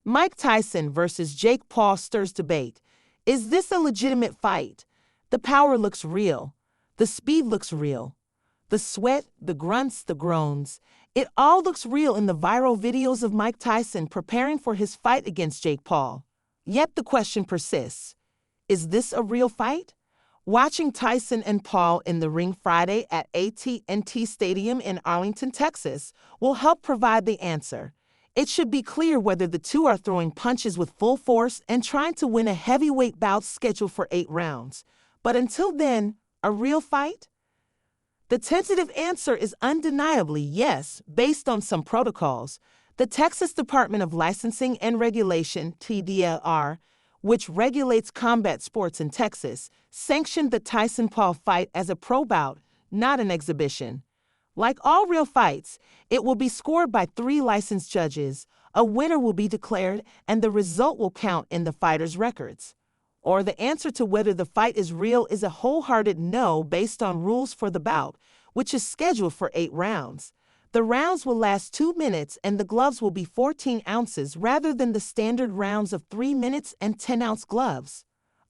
Mike Tyson versus Jake Paul stirs debate. Is this a legitimate fight? The power looks real. The speed looks real. The sweat, the grunts, the groans. It all looks real in the viral videos of Mike Tyson preparing for his fight against Jake Paul. Yet the question persists. Is this a real fight? Watching Tyson and Paul in the ring Friday at AT&T Stadium in Arlington, Texas, will help provide the answer. It should be clear whether the two are throwing punches with full force and trying to win a heavyweight bout scheduled for 8 rounds. But until then, a real fight? The tentative answer is undeniably yes, based on some protocols. The Texas Department of Licensing and Regulation, TDLR, which regulates combat sports in Texas, sanctioned the Tyson-Paul fight as a pro bout, not an exhibition. Like all real fights, it will be scored by 3 licensed judges, a winner will be declared, and the result will count in the fighter's records. Or the answer to whether the fight is real is a wholehearted no based on rules for the bout, which is scheduled for 8 rounds. The rounds will last 2 minutes and the gloves will be 14 ounces rather than the standard rounds of 3 minutes and 10-ounce gloves.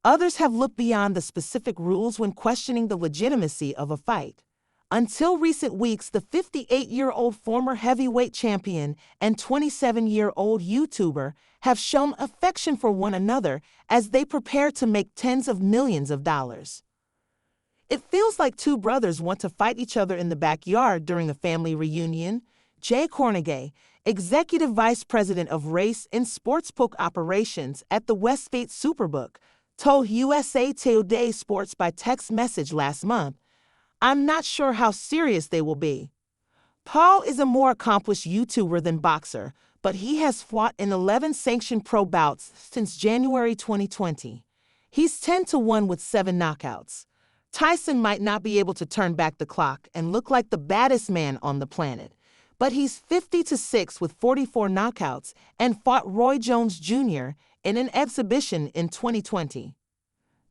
Others have looked beyond the specific rules when questioning the legitimacy of a fight. Until recent weeks, the 58-year-old former heavyweight champion and 27-year-old YouTuber have shown affection for one another as they prepare to make tens of millions of dollars. It feels like 2 brothers want to fight each other in the backyard during a family reunion. Jay Cornegay, Executive Vice President of Race and Sportsbook Operations at the Westgate Superbook, told USA Today Sports by text message last month, "I'm not sure how serious they will be." Paul is a more accomplished YouTuber than boxer, but he has fought in 11 sanctioned pro bouts since January 2020. He's 10-1 with 7 knockouts. Tyson might not be able to turn back the clock and look like the baddest man on the planet, but he's 50-6 with 44 knockouts and fought Roy Jones Jr. in an exhibition in 2020.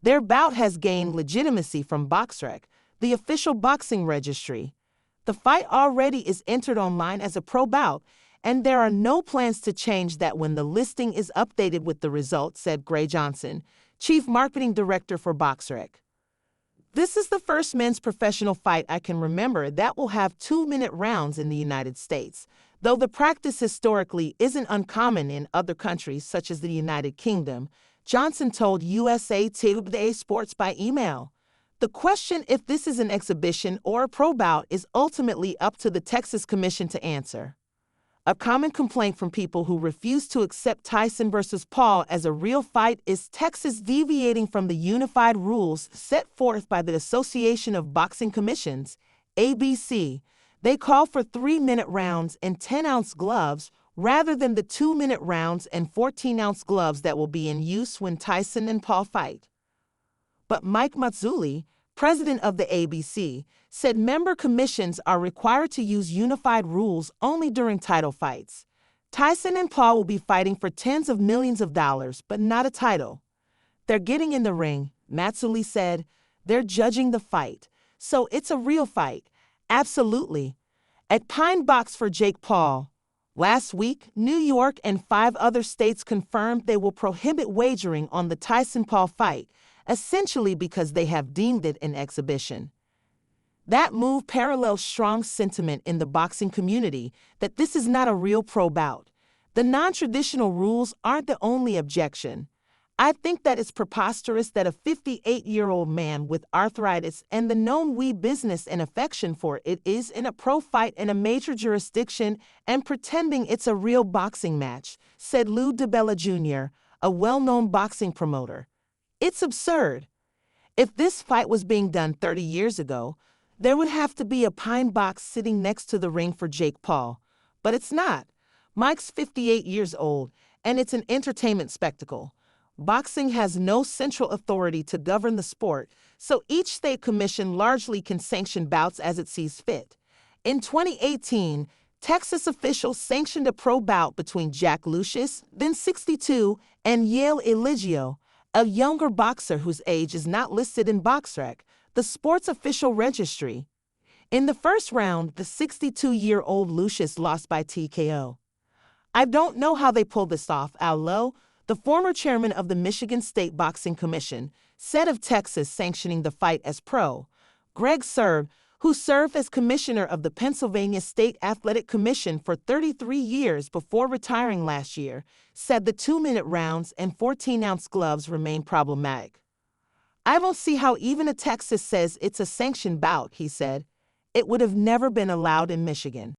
Their bout has gained legitimacy from BoxRec, the official boxing registry. The fight already is entered online as a pro bout, and there are no plans to change that when the listing is updated with the results, said Gray Johnson, Chief Marketing Director for BoxRec. This is the first men's professional fight I can remember that will have 2-minute rounds in the United States, though the practice historically isn't uncommon in other countries such as the United Kingdom, Johnson told USA Today Sports by email. The question if this is an exhibition or a pro bout is ultimately up to the Texas Commission to answer. A common complaint from people who refuse to accept Tyson versus Paul as a real fight is Texas deviating from the unified rules set forth by the Association of Boxing Commissions, ABC. They call for 3-minute rounds and 10-ounce gloves rather than the 2-minute rounds and 14-ounce gloves that will be in use when Tyson and Paul fight. But Mike Mazzulli, president of the ABC, said member commissions are required to use unified rules only during title fights. Tyson and Paul will be fighting for tens of millions of dollars, but not a title. They're getting in the ring, Mazzulli said. They're judging the fight. So it's a real fight. Absolutely. At Pine Box for Jake Paul. Last week, New York and 5 other states confirmed they will prohibit wagering on the Tyson-Paul fight, essentially because they have deemed it an exhibition. That move parallels strong sentiment in the boxing community that this is not a real pro bout. The non-traditional rules aren't the only objection. I think that it's preposterous that a 58-year-old man with arthritis and the known business and affection for it is in a pro fight in a major jurisdiction and pretending it's a real boxing match, said Lou DiBella Jr., a well-known boxing promoter. It's absurd. If this fight was being done 30 years ago, there would have to be a pine box sitting next to the ring for Jake Paul. But it's not. Mike's 58 years old, and it's an entertainment spectacle. Boxing has no central authority to govern the sport, so each state commission largely can sanction bouts as it sees fit. In 2018, Texas officials sanctioned a pro bout between Jack Lucius, then 62, and Yale Eligio, a younger boxer whose age is not listed in BoxRec, the sport's official registry. In the first round, the 62-year-old Lucius lost by TKO. I don't know how they pulled this off, Al Lowe, the former chairman of the Michigan State Boxing Commission, said of Texas sanctioning the fight as pro. Greg Serve, who served as commissioner of the Pennsylvania State Athletic Commission for 33 years before retiring last year, said the 2-minute rounds and 14-ounce gloves remain problematic. I don't see how even a Texas says it's a sanctioned bout, he said. It would have never been allowed in Michigan.